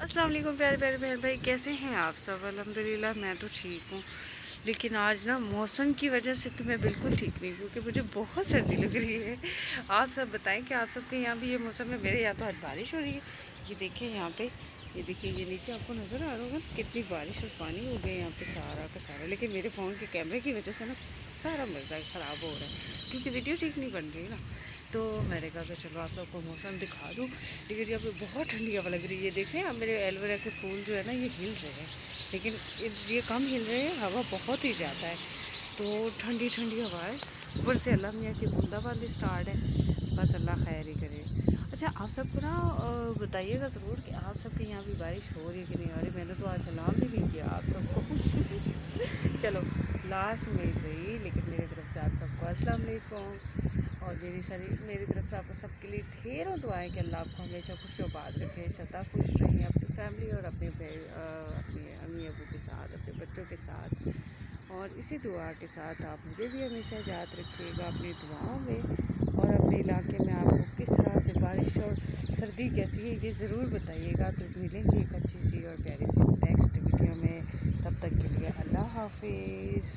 अस्सलाम वालेकुम प्यारे प्यारे बहन भाई, कैसे हैं आप सब। अल्हम्दुलिल्लाह मैं तो ठीक हूँ। लेकिन आज ना मौसम की वजह से तो मैं बिल्कुल ठीक नहीं, क्योंकि मुझे बहुत सर्दी लग रही है। आप सब बताएं कि आप सबके यहाँ भी ये मौसम है। मेरे यहाँ तो आज बारिश हो रही है। ये देखिए यहाँ पे, ये देखिए, ये नीचे आपको नज़र आ रहा होगा कितनी बारिश और पानी हो गया यहाँ पे सारा का सारा। लेकिन मेरे फ़ोन के कैमरे की वजह से ना सारा मज़ा ख़राब हो रहा है, क्योंकि वीडियो ठीक नहीं बन रही ना। तो मैंने कहा कि चलो आप सबको मौसम दिखा दूँ। लेकिन यहाँ पे बहुत ठंडी हवा लग रही है। देख रहे हैं आप, मेरे एलोवेरा के फूल जो है ना ये हिल रहे हैं, लेकिन ये कम हिल रहे हैं, हवा बहुत ही ज़्यादा है। तो ठंडी ठंडी हवा है, ऊपर से अल्लाह मियाँ की बूंदाबांदी स्टार्ट है। बस अल्लाह खैर ही करे। अच्छा, आप सबको ना बताइएगा ज़रूर कि आप सबके यहाँ भी बारिश हो रही है कि नहीं हो रही। मैंने तो आज सलाम भी नहीं किया आप सबको। चलो लास्ट में ही सही, लेकिन मेरी तरफ से आप सबको अस्सलाम वालेकुम। और मेरी तरफ से आपको सबके लिए ढेरों दुआएं कि अल्लाह आपको हमेशा खुश आबाद रखे, सदा खुश रहें अपनी फैमिली और अपने अम्मी अबू के साथ, अपने बच्चों के साथ। और इसी दुआ के साथ आप मुझे भी हमेशा याद रखिएगा अपनी दुआओं में। और अपने इलाके में आपको किस तरह से बारिश और सर्दी कैसी है ये ज़रूर बताइएगा। तो मिलेंगे एक अच्छी सी और प्यारी सी नेक्स्ट वीडियो में। तब तक के लिए अल्लाह हाफिज़।